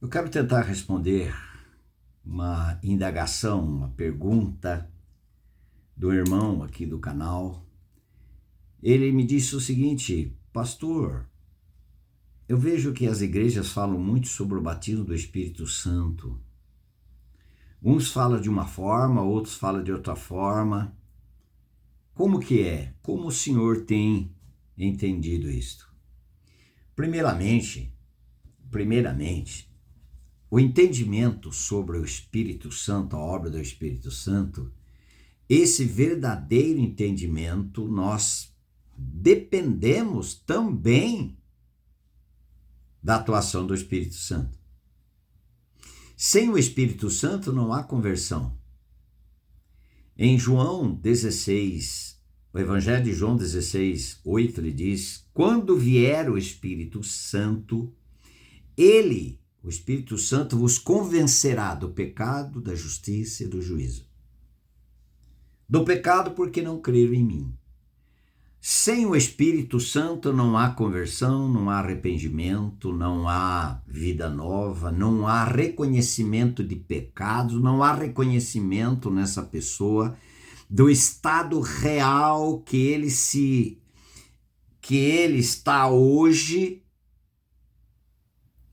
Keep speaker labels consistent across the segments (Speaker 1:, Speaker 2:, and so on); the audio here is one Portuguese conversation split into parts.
Speaker 1: Eu quero tentar responder uma indagação, uma pergunta do irmão aqui do canal. Ele me disse o seguinte: pastor, eu vejo que as igrejas falam muito sobre o batismo do Espírito Santo. Uns falam de uma forma, outros falam de outra forma. Como que é? Como o senhor tem entendido isto? Primeiramente, o entendimento sobre o Espírito Santo, a obra do Espírito Santo, esse verdadeiro entendimento, nós dependemos também da atuação do Espírito Santo. Sem o Espírito Santo não há conversão. Em João 16, o Evangelho de João 16, 8, ele diz: quando vier o Espírito Santo, o Espírito Santo vos convencerá do pecado, da justiça e do juízo. Do pecado porque não creram em mim. Sem o Espírito Santo não há conversão, não há arrependimento, não há vida nova, não há reconhecimento de pecados, não há reconhecimento nessa pessoa do estado real que ele está hoje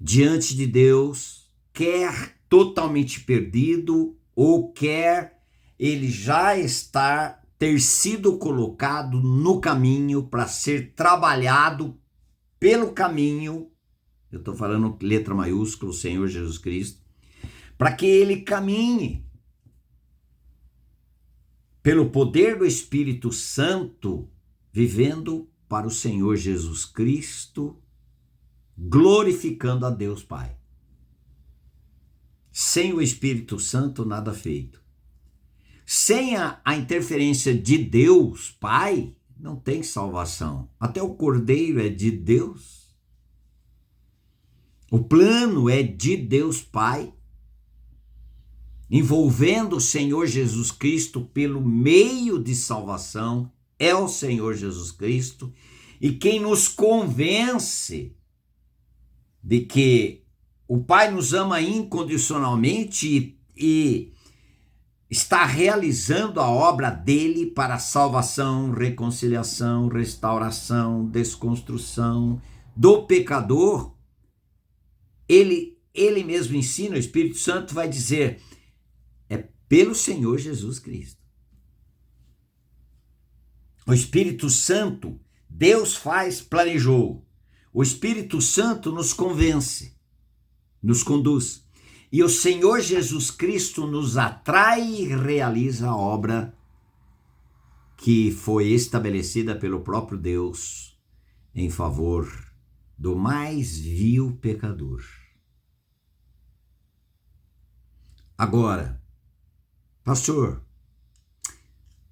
Speaker 1: diante de Deus, quer totalmente perdido ou quer ele já ter sido colocado no caminho para ser trabalhado pelo caminho. Eu estou falando letra maiúscula, o Senhor Jesus Cristo, para que ele caminhe pelo poder do Espírito Santo, vivendo para o Senhor Jesus Cristo, glorificando a Deus Pai. Sem o Espírito Santo, nada feito. Sem a interferência de Deus Pai, não tem salvação. Até o Cordeiro é de Deus. O plano é de Deus Pai, envolvendo o Senhor Jesus Cristo pelo meio de salvação, é o Senhor Jesus Cristo, e quem nos convence de que o Pai nos ama incondicionalmente e está realizando a obra dele para salvação, reconciliação, restauração, desconstrução do pecador, ele mesmo ensina, o Espírito Santo vai dizer, é pelo Senhor Jesus Cristo. O Espírito Santo, Deus planejou. O Espírito Santo nos convence, nos conduz. E o Senhor Jesus Cristo nos atrai e realiza a obra que foi estabelecida pelo próprio Deus em favor do mais vil pecador. Agora, pastor,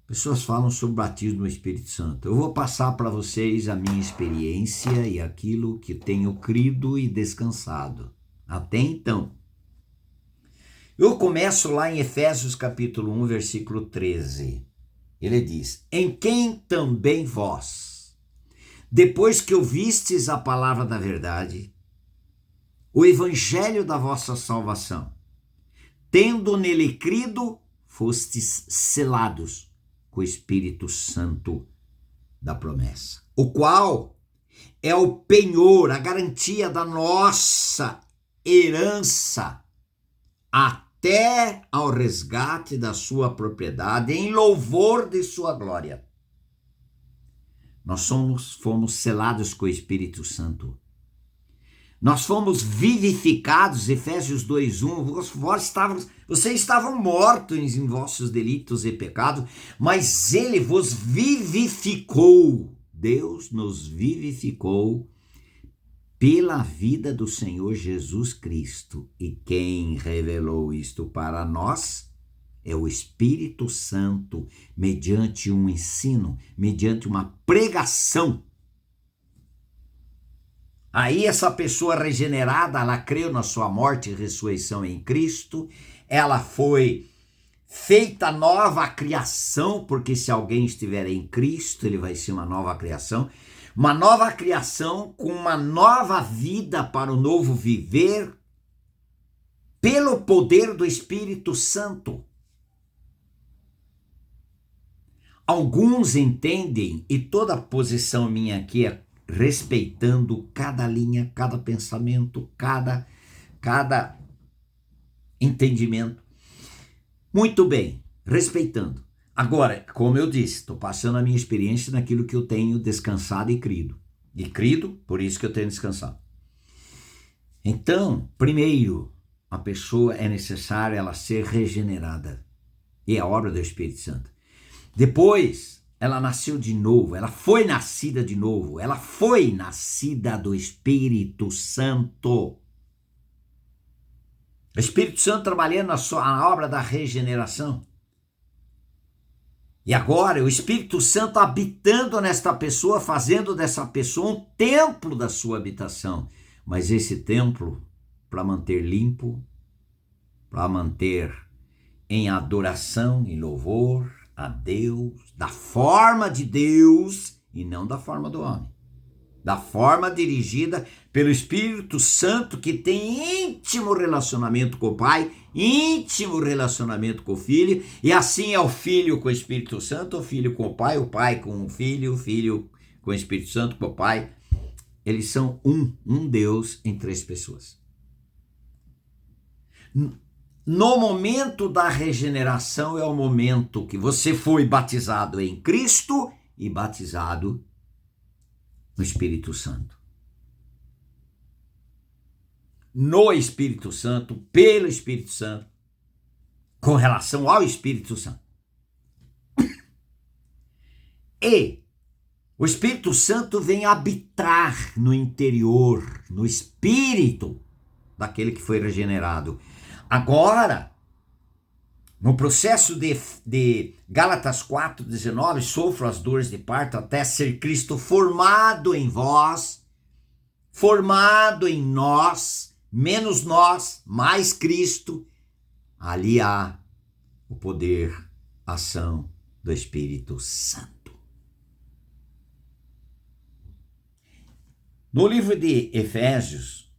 Speaker 1: pessoas falam sobre o batismo no Espírito Santo. Eu vou passar para vocês a minha experiência e aquilo que tenho crido e descansado até então. Eu começo lá em Efésios capítulo 1, versículo 13. Ele diz: em quem também vós, depois que ouvistes a palavra da verdade, o evangelho da vossa salvação, tendo nele crido, fostes selados com o Espírito Santo da promessa, o qual é o penhor, a garantia da nossa herança, até ao resgate da sua propriedade, em louvor de sua glória. Nós fomos selados com o Espírito Santo. Nós fomos vivificados, Efésios 2:1, vocês estavam mortos em vossos delitos e pecados, mas ele vos vivificou. Deus nos vivificou pela vida do Senhor Jesus Cristo. E quem revelou isto para nós é o Espírito Santo, mediante um ensino, mediante uma pregação. Aí essa pessoa regenerada, ela creu na sua morte e ressurreição em Cristo, ela foi feita nova criação, porque se alguém estiver em Cristo, ele vai ser uma nova criação com uma nova vida para o novo viver, pelo poder do Espírito Santo. Alguns entendem, e toda a posição minha aqui é respeitando cada linha, cada pensamento, cada entendimento. Muito bem, respeitando. Agora, como eu disse, estou passando a minha experiência naquilo que eu tenho descansado e crido. E crido, por isso que eu tenho descansado. Então, primeiro, a pessoa é necessário ela ser regenerada. E é a obra do Espírito Santo. Depois, ela nasceu de novo, ela foi nascida de novo, ela foi nascida do Espírito Santo. O Espírito Santo trabalhando na obra da regeneração. E agora, o Espírito Santo habitando nesta pessoa, fazendo dessa pessoa um templo da sua habitação. Mas esse templo, para manter limpo, para manter em adoração e louvor a Deus, da forma de Deus e não da forma do homem. Da forma dirigida pelo Espírito Santo, que tem íntimo relacionamento com o Pai, íntimo relacionamento com o Filho, e assim é o Filho com o Espírito Santo, o Filho com o Pai com o Filho com o Espírito Santo, com o Pai. Eles são um Deus em três pessoas. No momento da regeneração é o momento que você foi batizado em Cristo e batizado no Espírito Santo. No Espírito Santo, pelo Espírito Santo, com relação ao Espírito Santo. E o Espírito Santo vem habitar no interior, no espírito daquele que foi regenerado. Agora, no processo de Gálatas 4,19, sofro as dores de parto até ser Cristo formado em vós, formado em nós, menos nós, mais Cristo. Ali há o poder, a ação do Espírito Santo. No livro de Efésios,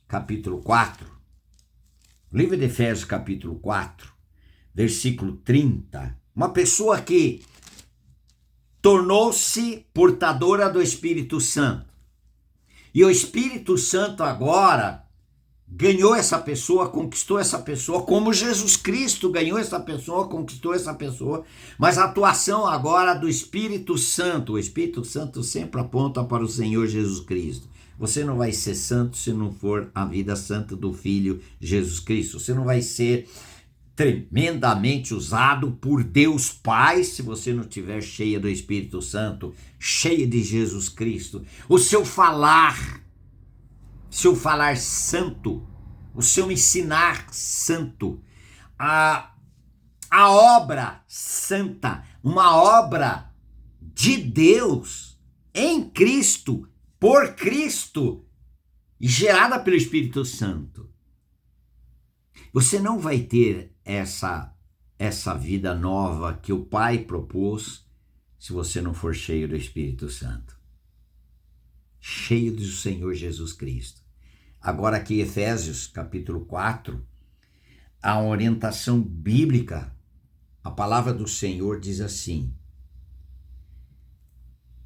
Speaker 1: capítulo 4, livro de Efésios, capítulo 4, versículo 30, uma pessoa que tornou-se portadora do Espírito Santo. E o Espírito Santo agora ganhou essa pessoa, conquistou essa pessoa, como Jesus Cristo ganhou essa pessoa, conquistou essa pessoa, mas a atuação agora do Espírito Santo. O Espírito Santo sempre aponta para o Senhor Jesus Cristo. Você não vai ser santo se não for a vida santa do Filho Jesus Cristo. Você não vai ser tremendamente usado por Deus Pai se você não estiver cheia do Espírito Santo, cheia de Jesus Cristo. O seu falar santo, o seu ensinar santo, a obra santa, uma obra de Deus em Cristo, por Cristo e gerada pelo Espírito Santo. Você não vai ter essa vida nova que o Pai propôs se você não for cheio do Espírito Santo. Cheio do Senhor Jesus Cristo. Agora aqui Efésios capítulo 4, a orientação bíblica, a palavra do Senhor diz assim: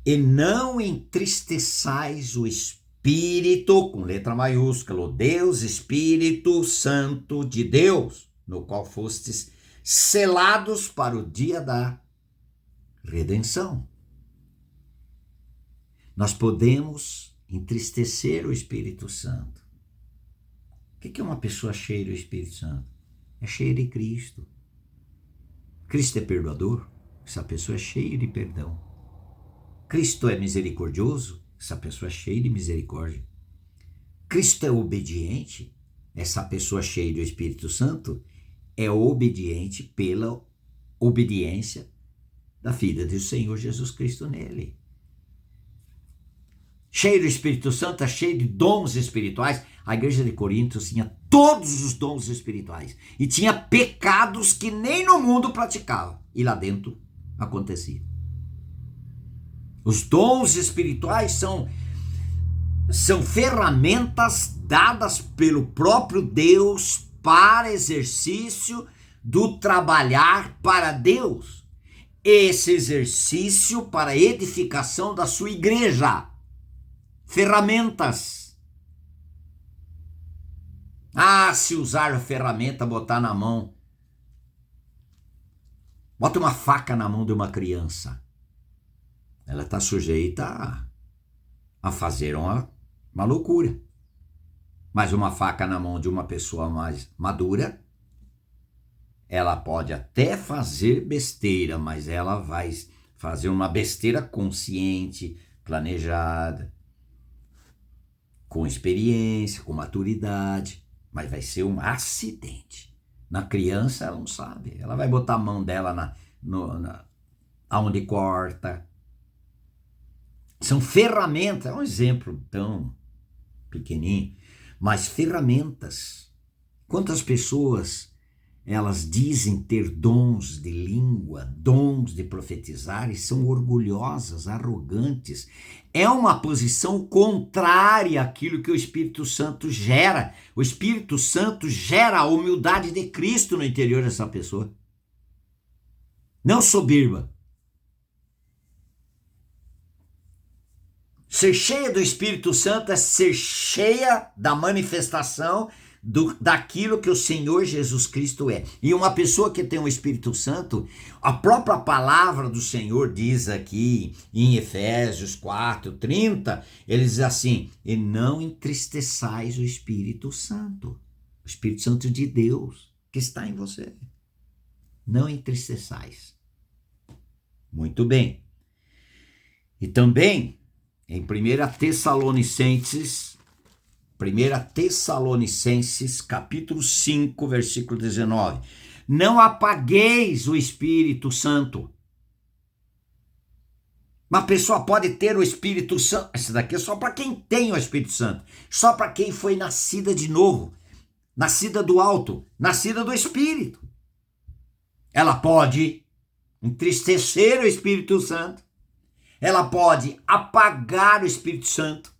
Speaker 1: e não entristeçais o Espírito, com letra maiúscula, o Deus Espírito Santo de Deus, no qual fostes selados para o dia da redenção. Nós podemos entristecer o Espírito Santo. O que é uma pessoa cheia do Espírito Santo? É cheia de Cristo. Cristo é perdoador? Essa pessoa é cheia de perdão. Cristo é misericordioso? Essa pessoa é cheia de misericórdia. Cristo é obediente? Essa pessoa cheia do Espírito Santo é obediente pela obediência da vida do Senhor Jesus Cristo nele. Cheio do Espírito Santo, cheio de dons espirituais. A igreja de Corinto tinha todos os dons espirituais e tinha pecados que nem no mundo praticava, e lá dentro acontecia. Os dons espirituais são São ferramentas dadas pelo próprio Deus para exercício do trabalhar para Deus. Esse exercício para edificação da sua igreja. Ferramentas. Se usar a ferramenta, botar na mão. Bota uma faca na mão de uma criança. Ela está sujeita a fazer uma loucura. Mas uma faca na mão de uma pessoa mais madura, ela pode até fazer besteira, mas ela vai fazer uma besteira consciente, planejada, com experiência, com maturidade, mas vai ser um acidente. Na criança, ela não sabe. Ela vai botar a mão dela aonde corta. São ferramentas, é um exemplo tão pequenininho, mas ferramentas. Quantas pessoas elas dizem ter dons de língua, dons de profetizar e são orgulhosas, arrogantes. É uma posição contrária àquilo que o Espírito Santo gera. O Espírito Santo gera a humildade de Cristo no interior dessa pessoa. Não soberba. Ser cheia do Espírito Santo é ser cheia da manifestação daquilo que o Senhor Jesus Cristo é. E uma pessoa que tem o Espírito Santo, a própria palavra do Senhor diz aqui em Efésios 4:30, ele diz assim: e não entristeçais o Espírito Santo. O Espírito Santo de Deus que está em você. Não entristeçais. Muito bem. E também em 1 Tessalonicenses, capítulo 5, versículo 19. Não apagueis o Espírito Santo. Uma pessoa pode ter o Espírito Santo. Esse daqui é só para quem tem o Espírito Santo. Só para quem foi nascida de novo. Nascida do alto. Nascida do Espírito. Ela pode entristecer o Espírito Santo. Ela pode apagar o Espírito Santo.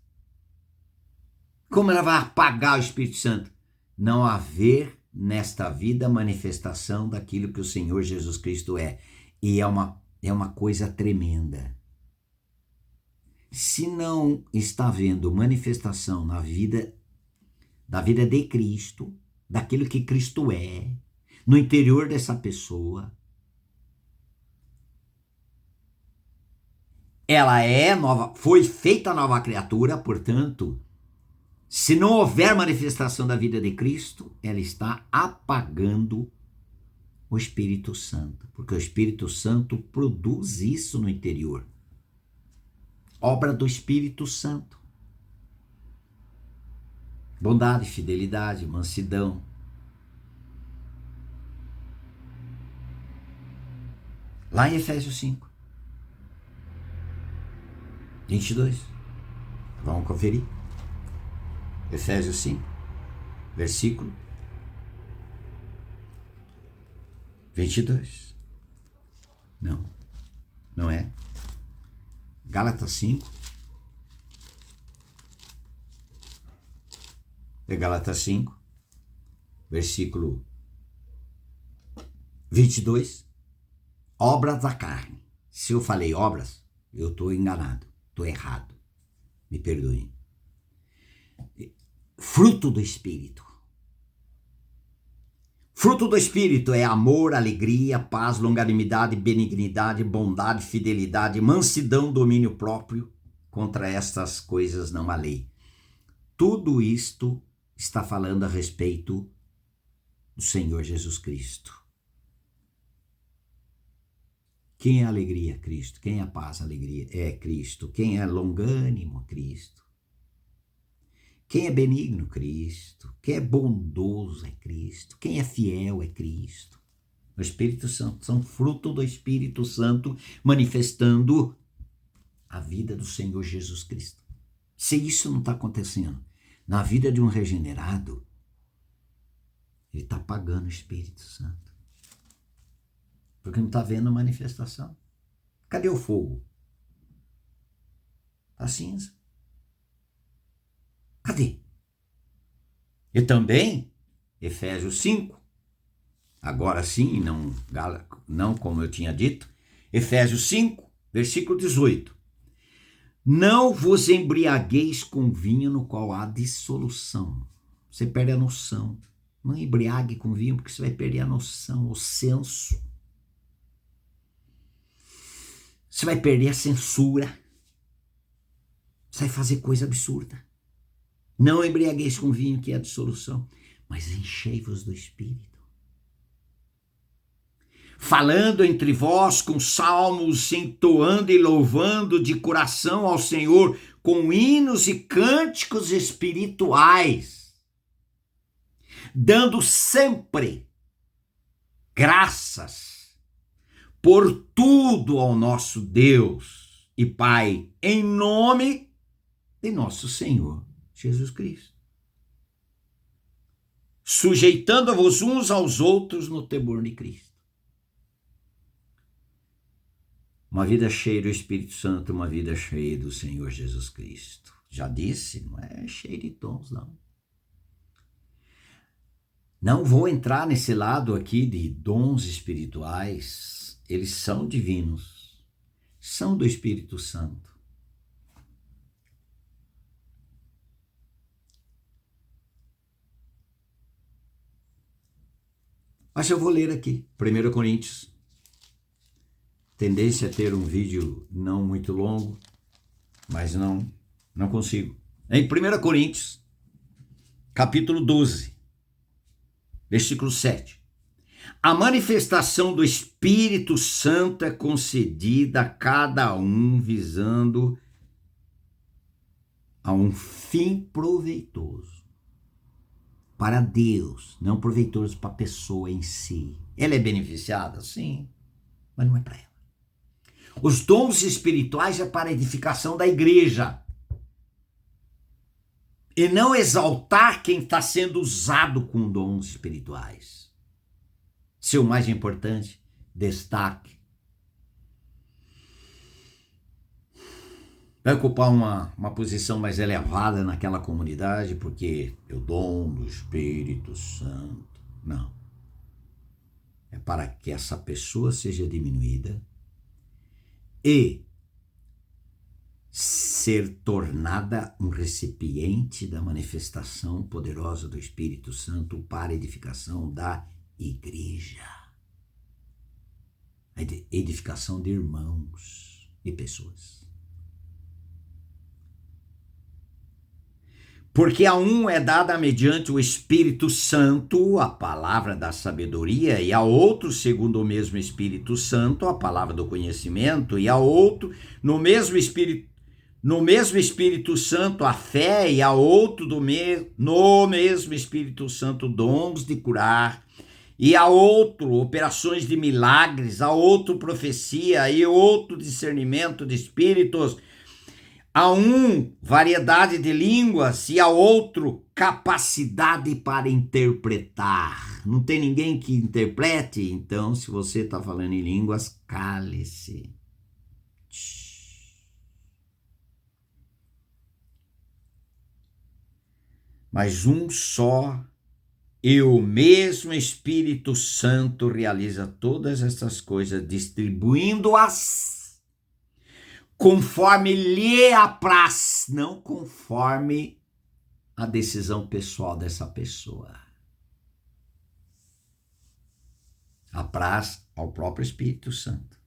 Speaker 1: Como ela vai apagar o Espírito Santo? Não haver nesta vida manifestação daquilo que o Senhor Jesus Cristo é. E é uma coisa tremenda. Se não está havendo manifestação da vida de Cristo, daquilo que Cristo é, no interior dessa pessoa, ela é nova, foi feita nova criatura, portanto, se não houver manifestação da vida de Cristo, ela está apagando o Espírito Santo, porque o Espírito Santo produz isso no interior. Obra do Espírito Santo. Bondade, fidelidade, mansidão. Lá em Efésios 5. 22. Vamos conferir. Efésios 5, versículo 22. Não é. Gálatas 5. É Gálatas 5, versículo 22. Obras da carne. Se eu falei obras, eu estou enganado, estou errado. Me perdoem. Fruto do Espírito. Fruto do Espírito é amor, alegria, paz, longanimidade, benignidade, bondade, fidelidade, mansidão, domínio próprio. Contra estas coisas não há lei. Tudo isto está falando a respeito do Senhor Jesus Cristo. Quem é a alegria? Cristo. Quem é a paz? Alegria? É Cristo. Quem é longânimo? Cristo. Quem é benigno? Cristo. Quem é bondoso? É Cristo. Quem é fiel? É Cristo. O Espírito Santo são fruto do Espírito Santo manifestando a vida do Senhor Jesus Cristo. Se isso não está acontecendo na vida de um regenerado, ele está apagando o Espírito Santo. Porque não está vendo a manifestação. Cadê o fogo? Está cinza. Cadê? E também, Efésios 5, agora sim, não como eu tinha dito, Efésios 5, versículo 18. Não vos embriagueis com vinho no qual há dissolução. Você perde a noção. Não embriague com vinho porque você vai perder a noção, o senso. Você vai perder a censura. Você vai fazer coisa absurda. Não embriagueis com vinho que é a dissolução, mas enchei-vos do Espírito. Falando entre vós com salmos, entoando e louvando de coração ao Senhor, com hinos e cânticos espirituais, dando sempre graças por tudo ao nosso Deus e Pai, em nome de nosso Senhor Jesus Cristo. Sujeitando-vos uns aos outros no temor de Cristo. Uma vida cheia do Espírito Santo, uma vida cheia do Senhor Jesus Cristo. Já disse, não é cheio de dons, não. Não vou entrar nesse lado aqui de dons espirituais. Eles são divinos. São do Espírito Santo. Mas eu vou ler aqui, 1 Coríntios. Tendência a ter um vídeo não muito longo, mas não consigo. Em 1 Coríntios, capítulo 12, versículo 7. A manifestação do Espírito Santo é concedida a cada um visando a um fim proveitoso. Para Deus, não proveitoso para a pessoa em si. Ela é beneficiada? Sim, mas não é para ela. Os dons espirituais é para a edificação da igreja. E não exaltar quem está sendo usado com dons espirituais. Ser o mais importante, destaque. Vai ocupar uma posição mais elevada naquela comunidade, porque é o dom do Espírito Santo. Não. É para que essa pessoa seja diminuída e ser tornada um recipiente da manifestação poderosa do Espírito Santo para a edificação da igreja. A edificação de irmãos e pessoas. Porque a um é dada mediante o Espírito Santo a palavra da sabedoria, e a outro, segundo o mesmo Espírito Santo, a palavra do conhecimento, e a outro, no mesmo Espírito Santo, a fé, e a outro, no mesmo Espírito Santo, dons de curar, e a outro, operações de milagres, a outro, profecia, e outro, discernimento de espíritos, a um, variedade de línguas, e a outro, capacidade para interpretar. Não tem ninguém que interprete? Então, se você está falando em línguas, cale-se. Mas um só e o mesmo Espírito Santo realiza todas essas coisas, distribuindo-as conforme lhe apraz, não conforme a decisão pessoal dessa pessoa. Apraz ao próprio Espírito Santo.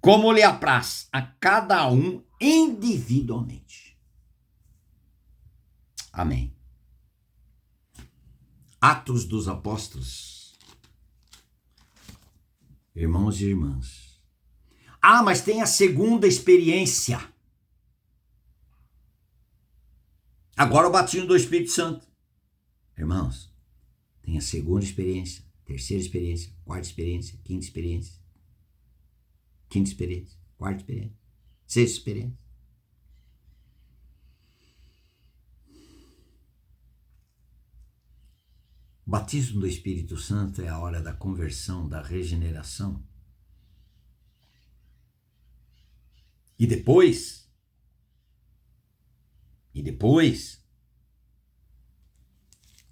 Speaker 1: Como lhe apraz a cada um individualmente. Amém. Atos dos Apóstolos. Irmãos e irmãs. Ah, mas tem a segunda experiência. Agora o batismo do Espírito Santo. Irmãos, tem a segunda experiência, terceira experiência, quarta experiência, quinta experiência, quarta experiência, sexta experiência. O batismo do Espírito Santo é a hora da conversão, da regeneração. E depois, E depois,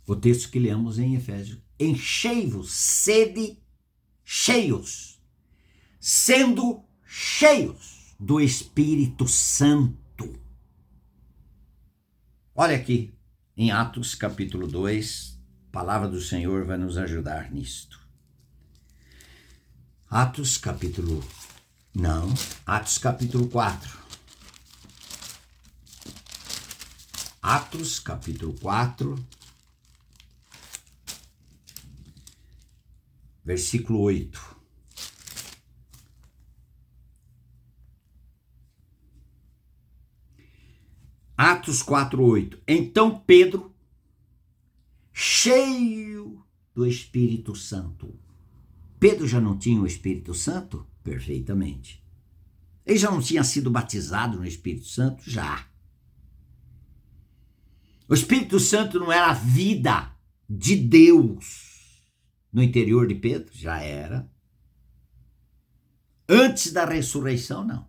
Speaker 1: o texto que lemos em Efésios: enchei-vos, sede cheios, sendo cheios do Espírito Santo. Olha aqui, em Atos capítulo 2, a palavra do Senhor vai nos ajudar nisto. Atos capítulo 4. Atos capítulo 4, versículo 8. Atos 4:8. Então Pedro, cheio do Espírito Santo. Pedro já não tinha o Espírito Santo? Perfeitamente. Ele já não tinha sido batizado no Espírito Santo? Já. O Espírito Santo não era a vida de Deus no interior de Pedro? Já era. Antes da ressurreição, não.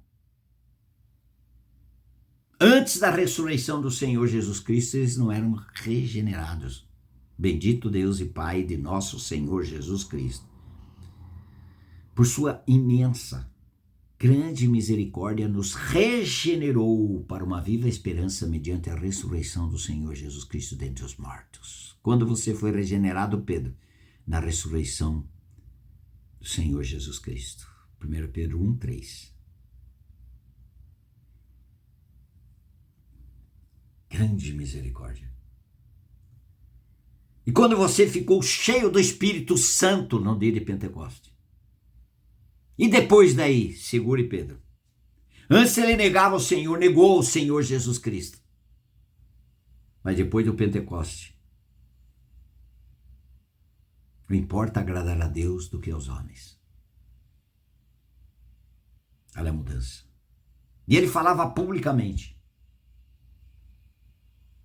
Speaker 1: Antes da ressurreição do Senhor Jesus Cristo, eles não eram regenerados. Bendito Deus e Pai de nosso Senhor Jesus Cristo. Por sua imensa, grande misericórdia, nos regenerou para uma viva esperança mediante a ressurreição do Senhor Jesus Cristo dentre os mortos. Quando você foi regenerado, Pedro? Na ressurreição do Senhor Jesus Cristo. 1 Pedro 1:3. Grande misericórdia. E quando você ficou cheio do Espírito Santo no dia de Pentecostes? E depois daí, segure Pedro. Antes ele negava o Senhor, negou o Senhor Jesus Cristo. Mas depois do Pentecoste, não importa agradar a Deus do que aos homens. Olha a mudança. E ele falava publicamente.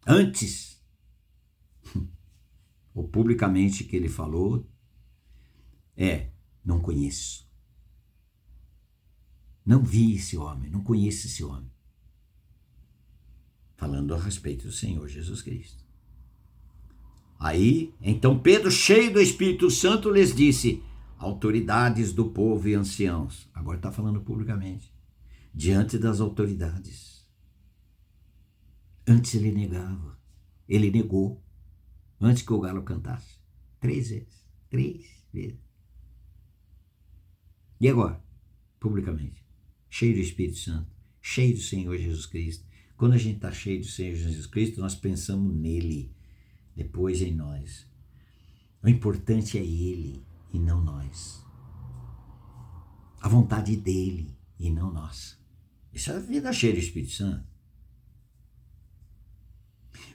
Speaker 1: Antes, ou publicamente que ele falou, não conheço. Não vi esse homem, não conheço esse homem. Falando a respeito do Senhor Jesus Cristo. Aí, então Pedro, cheio do Espírito Santo, lhes disse: autoridades do povo e anciãos. Agora está falando publicamente. Diante das autoridades. Antes ele negava. Ele negou. Antes que o galo cantasse. 3 vezes. 3 vezes. E agora? Publicamente. Cheio do Espírito Santo. Cheio do Senhor Jesus Cristo. Quando a gente está cheio do Senhor Jesus Cristo, nós pensamos nele. Depois em nós. O importante é ele e não nós. A vontade dele e não nossa. Isso é a vida cheia do Espírito Santo.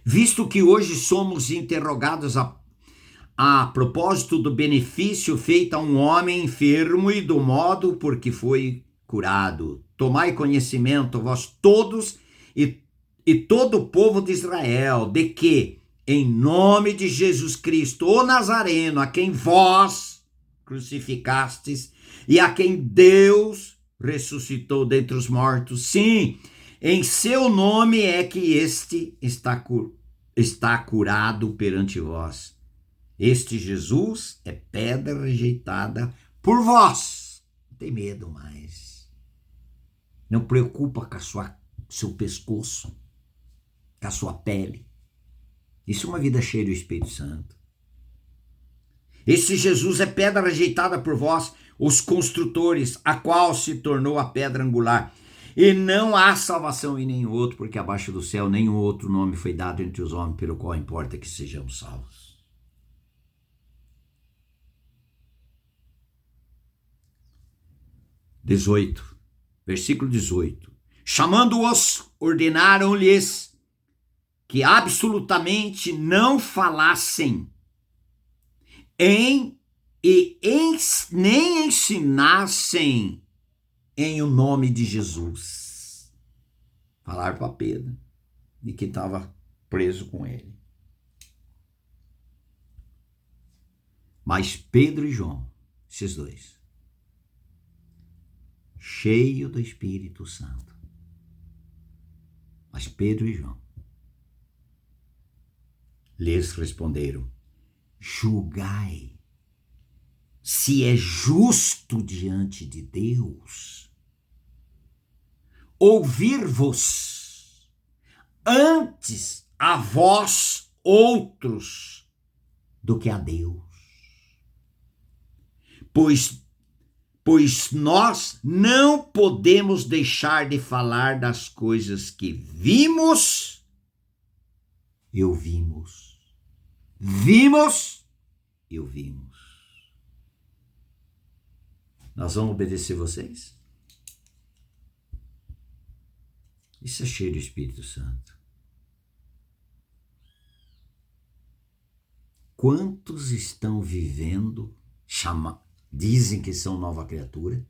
Speaker 1: Visto que hoje somos interrogados a propósito do benefício feito a um homem enfermo e do modo por que foi curado, tomai conhecimento, vós todos e todo o povo de Israel, de que, em nome de Jesus Cristo, o Nazareno, a quem vós crucificastes e a quem Deus ressuscitou dentre os mortos, sim, em seu nome é que este está curado perante vós. Este Jesus é pedra rejeitada por vós. Não tem medo mais. Não preocupa com seu pescoço, com a sua pele. Isso é uma vida cheia do Espírito Santo. Este Jesus é pedra rejeitada por vós, os construtores, a qual se tornou a pedra angular. E não há salvação em nenhum outro, porque abaixo do céu nenhum outro nome foi dado entre os homens, pelo qual importa que sejamos salvos. Versículo 18. Chamando-os, ordenaram-lhes que absolutamente não falassem nem ensinassem em o nome de Jesus. Falaram para Pedro, de que estava preso com ele. Mas Pedro e João, esses dois, cheio do Espírito Santo. Mas Pedro e João, Lhes responderam: julgai se é justo diante de Deus ouvir-vos antes a vós outros do que a Deus. Pois nós não podemos deixar de falar das coisas que vimos e ouvimos. Vimos e ouvimos. Nós vamos obedecer vocês? Isso é cheio do Espírito Santo. Quantos estão vivendo, dizem que são nova criatura,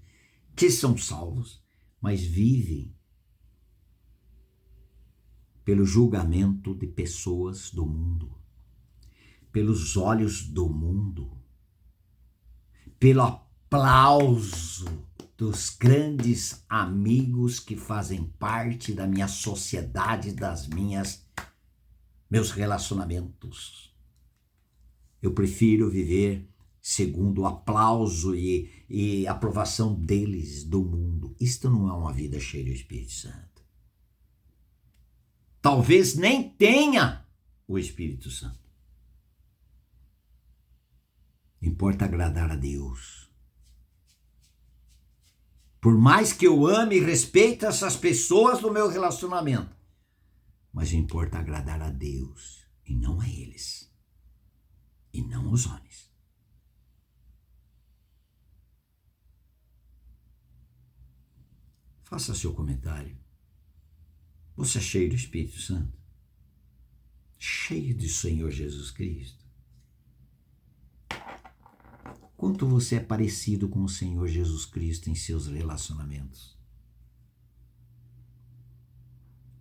Speaker 1: que são salvos, mas vivem pelo julgamento de pessoas do mundo, pelos olhos do mundo, pelo aplauso dos grandes amigos que fazem parte da minha sociedade, meus relacionamentos. Eu prefiro viver segundo o aplauso e aprovação deles do mundo. Isto não é uma vida cheia do Espírito Santo. Talvez nem tenha o Espírito Santo. Importa agradar a Deus. Por mais que eu ame e respeite essas pessoas do meu relacionamento, mas importa agradar a Deus e não a eles, e não aos homens. Faça seu comentário. Você é cheio do Espírito Santo? Cheio do Senhor Jesus Cristo? Quanto você é parecido com o Senhor Jesus Cristo em seus relacionamentos?